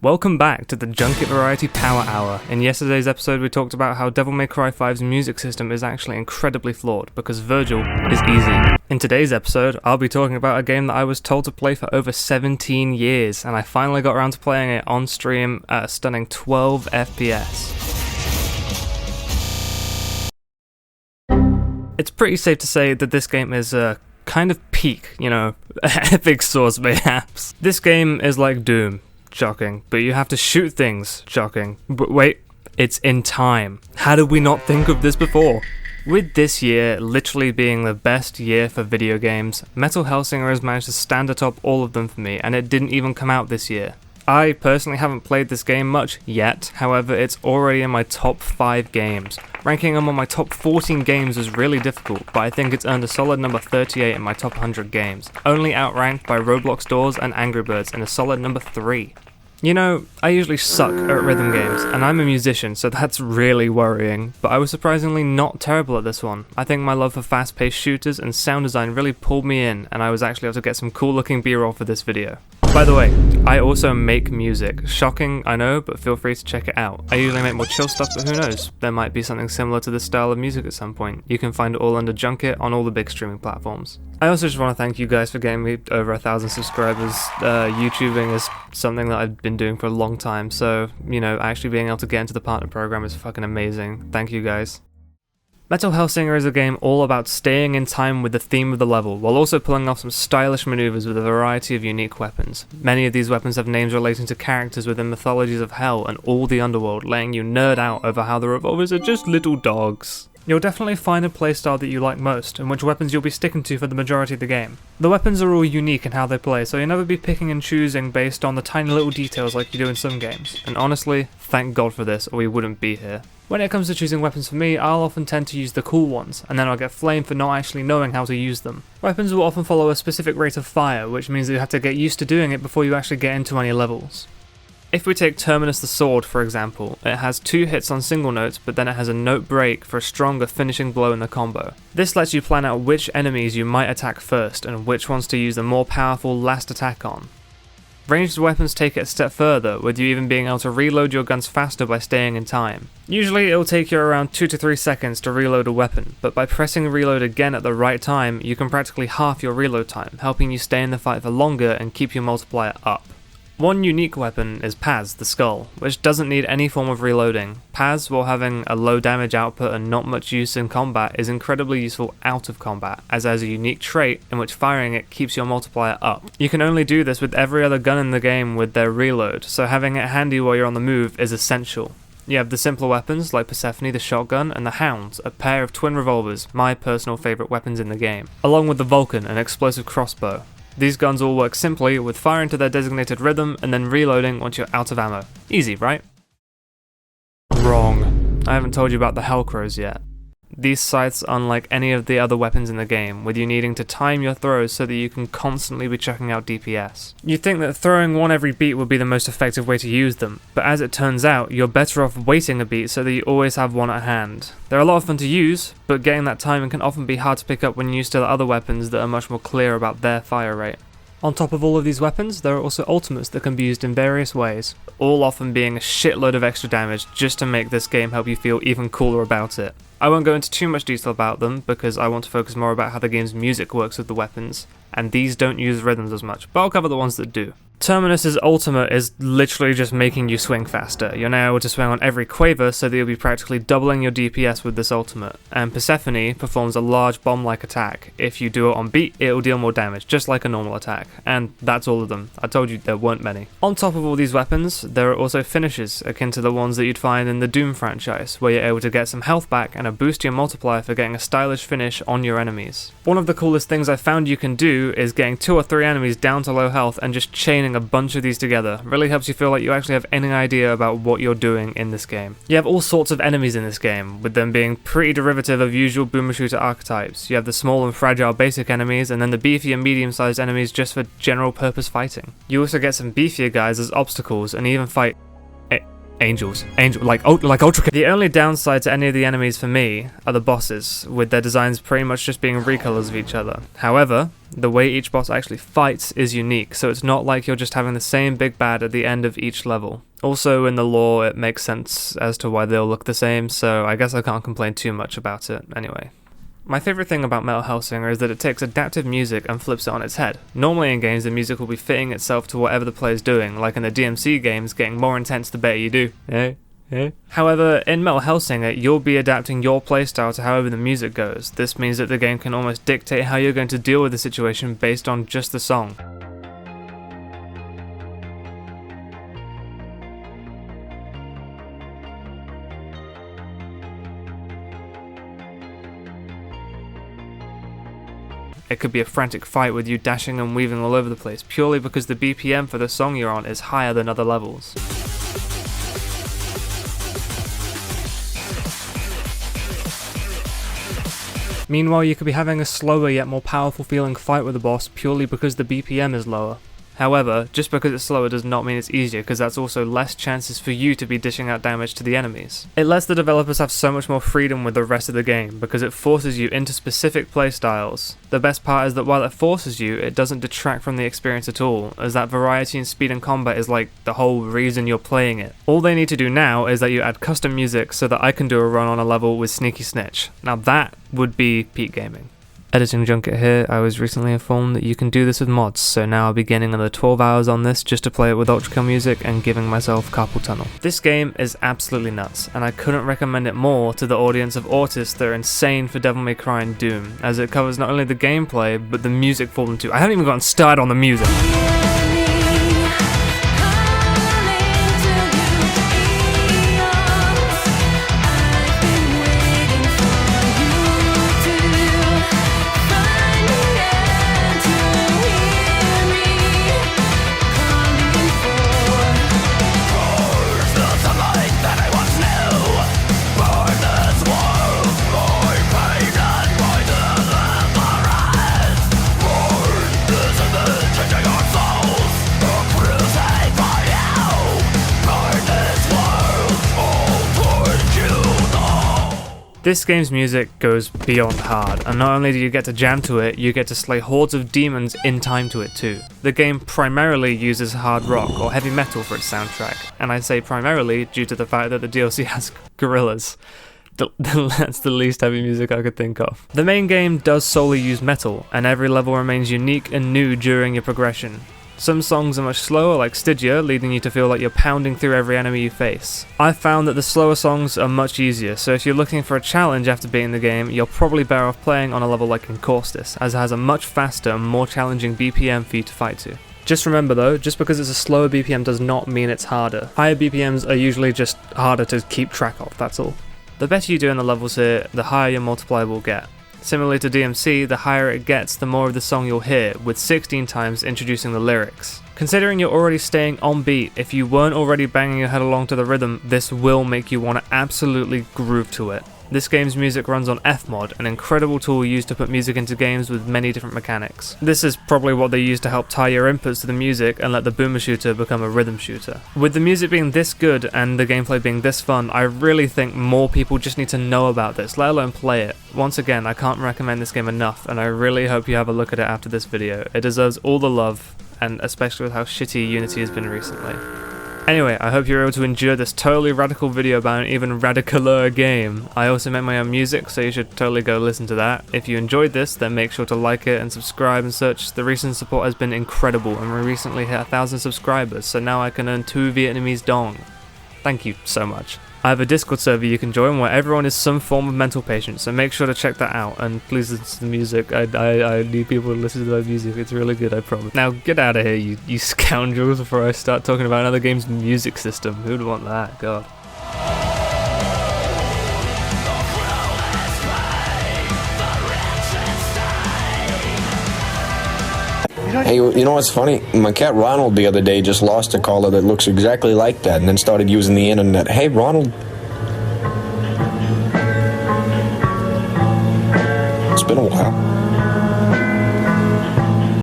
Welcome back to the Junket Variety Power Hour. In yesterday's episode we talked about how Devil May Cry 5's music system is actually incredibly flawed because Virgil is easy. In today's episode I'll be talking about a game that I was told to play for over 17 years and I finally got around to playing it on stream at a stunning 12 FPS. It's pretty safe to say that this game is kind of peak, epic source mayhaps. This game is like Doom. Shocking. But you have to shoot things. Shocking. But wait, it's in time. How did we not think of this before? With this year literally being the best year for video games, Metal Hellsinger has managed to stand atop all of them for me, and it didn't even come out this year. I personally haven't played this game much yet, however it's already in my top 5 games. Ranking them on my top 14 games is really difficult, but I think it's earned a solid number 38 in my top 100 games, only outranked by Roblox Doors and Angry Birds in a solid number 3. I usually suck at rhythm games, and I'm a musician, so that's really worrying, but I was surprisingly not terrible at this one. I think my love for fast-paced shooters and sound design really pulled me in, and I was actually able to get some cool-looking B-roll for this video. By the way, I also make music. Shocking, I know, but feel free to check it out. I usually make more chill stuff, but who knows? There might be something similar to this style of music at some point. You can find it all under Junket on all the big streaming platforms. I also just want to thank you guys for getting me over 1,000 subscribers. YouTubing is something that I've been doing for a long time, so, actually being able to get into the partner program is fucking amazing. Thank you guys. Metal Hellsinger is a game all about staying in time with the theme of the level, while also pulling off some stylish maneuvers with a variety of unique weapons. Many of these weapons have names relating to characters within mythologies of Hell and all the underworld, letting you nerd out over how the revolvers are just little dogs. You'll definitely find a playstyle that you like most, and which weapons you'll be sticking to for the majority of the game. The weapons are all unique in how they play, so you'll never be picking and choosing based on the tiny little details like you do in some games. And honestly, thank God for this, or we wouldn't be here. When it comes to choosing weapons for me, I'll often tend to use the cool ones, and then I'll get flamed for not actually knowing how to use them. Weapons will often follow a specific rate of fire, which means that you have to get used to doing it before you actually get into any levels. If we take Terminus the Sword, for example, it has 2 hits on single notes, but then it has a note break for a stronger finishing blow in the combo. This lets you plan out which enemies you might attack first, and which ones to use the more powerful last attack on. Ranged weapons take it a step further, with you even being able to reload your guns faster by staying in time. Usually it'll take you around 2 to 3 seconds to reload a weapon, but by pressing reload again at the right time, you can practically half your reload time, helping you stay in the fight for longer and keep your multiplier up. One unique weapon is Paz, the Skull, which doesn't need any form of reloading. Paz, while having a low damage output and not much use in combat, is incredibly useful out of combat, as it has a unique trait in which firing it keeps your multiplier up. You can only do this with every other gun in the game with their reload, so having it handy while you're on the move is essential. You have the simpler weapons like Persephone the shotgun and the Hounds, a pair of twin revolvers, my personal favourite weapons in the game, along with the Vulcan, an explosive crossbow. These guns all work simply with firing to their designated rhythm and then reloading once you're out of ammo. Easy, right? Wrong. I haven't told you about the Hellcrows yet. These scythes are unlike any of the other weapons in the game, with you needing to time your throws so that you can constantly be chucking out DPS. You'd think that throwing one every beat would be the most effective way to use them, but as it turns out, you're better off waiting a beat so that you always have one at hand. They're a lot of fun to use, but getting that timing can often be hard to pick up when used to other weapons that are much more clear about their fire rate. On top of all of these weapons, there are also ultimates that can be used in various ways, all often being a shitload of extra damage just to make this game help you feel even cooler about it. I won't go into too much detail about them because I want to focus more about how the game's music works with the weapons, and these don't use rhythms as much, but I'll cover the ones that do. Terminus's ultimate is literally just making you swing faster. You're now able to swing on every quaver so that you'll be practically doubling your DPS with this ultimate, and Persephone performs a large bomb-like attack. If you do it on beat, it'll deal more damage, just like a normal attack, and that's all of them. I told you there weren't many. On top of all these weapons, there are also finishes, akin to the ones that you'd find in the Doom franchise, where you're able to get some health back and a boost to your multiplier for getting a stylish finish on your enemies. One of the coolest things I found you can do is getting 2 or 3 enemies down to low health and just chaining a bunch of these together. Really helps you feel like you actually have any idea about what you're doing in this game. You have all sorts of enemies in this game, with them being pretty derivative of usual boomer shooter archetypes. You have the small and fragile basic enemies, and then the beefy and medium-sized enemies just for general purpose fighting. You also get some beefier guys as obstacles, and even fight angels. Like Ultra. The only downside to any of the enemies for me are the bosses, with their designs pretty much just being recolors of each other. However, the way each boss actually fights is unique, so it's not like you're just having the same big bad at the end of each level. Also, in the lore, it makes sense as to why they'll look the same, so I guess I can't complain too much about it anyway. My favourite thing about Metal Hellsinger is that it takes adaptive music and flips it on its head. Normally in games the music will be fitting itself to whatever the player's doing, like in the DMC games, getting more intense the better you do. However, in Metal Hellsinger, you'll be adapting your playstyle to however the music goes. This means that the game can almost dictate how you're going to deal with the situation based on just the song. It could be a frantic fight with you dashing and weaving all over the place, purely because the BPM for the song you're on is higher than other levels. Meanwhile, you could be having a slower yet more powerful feeling fight with the boss purely because the BPM is lower. However, just because it's slower does not mean it's easier, because that's also less chances for you to be dishing out damage to the enemies. It lets the developers have so much more freedom with the rest of the game, because it forces you into specific playstyles. The best part is that while it forces you, it doesn't detract from the experience at all, as that variety in speed and combat is like the whole reason you're playing it. All they need to do now is that you add custom music so that I can do a run on a level with Sneaky Snitch. Now that would be peak gaming. Editing Junket here. I was recently informed that you can do this with mods, so now I'll be getting another 12 hours on this just to play it with Ultrakill music and giving myself carpal tunnel. This game is absolutely nuts, and I couldn't recommend it more to the audience of autists that are insane for Devil May Cry and Doom, as it covers not only the gameplay, but the music for them too. I haven't even gotten started on the music. This game's music goes beyond hard, and not only do you get to jam to it, you get to slay hordes of demons in time to it too. The game primarily uses hard rock or heavy metal for its soundtrack, and I say primarily due to the fact that the DLC has gorillas. That's the least heavy music I could think of. The main game does solely use metal, and every level remains unique and new during your progression. Some songs are much slower, like Stygia, leading you to feel like you're pounding through every enemy you face. I've found that the slower songs are much easier, so if you're looking for a challenge after beating the game, you're probably better off playing on a level like Encaustus, as it has a much faster and more challenging BPM for you to fight to. Just remember though, just because it's a slower BPM does not mean it's harder. Higher BPMs are usually just harder to keep track of, that's all. The better you do in the levels here, the higher your multiplier will get. Similarly to DMC, the higher it gets, the more of the song you'll hear, with 16 times introducing the lyrics. Considering you're already staying on beat, if you weren't already banging your head along to the rhythm, this will make you want to absolutely groove to it. This game's music runs on Fmod, an incredible tool used to put music into games with many different mechanics. This is probably what they use to help tie your inputs to the music and let the boomer shooter become a rhythm shooter. With the music being this good and the gameplay being this fun, I really think more people just need to know about this, let alone play it. Once again, I can't recommend this game enough, and I really hope you have a look at it after this video. It deserves all the love, and especially with how shitty Unity has been recently. Anyway, I hope you're able to endure this totally radical video about an even radicaler game. I also make my own music, so you should totally go listen to that. If you enjoyed this, then make sure to like it and subscribe and such. The recent support has been incredible, and we recently hit 1,000 subscribers, so now I can earn 2 Vietnamese dong. Thank you so much. I have a Discord server you can join where everyone is some form of mental patient, so make sure to check that out, and please listen to the music. I need people to listen to my music, it's really good, I promise. Now get out of here, you scoundrels, before I start talking about another game's music system. Who'd want that, god. Hey, you know what's funny? My cat Ronald the other day just lost a collar that looks exactly like that and then started using the internet. Hey, Ronald. It's been a while.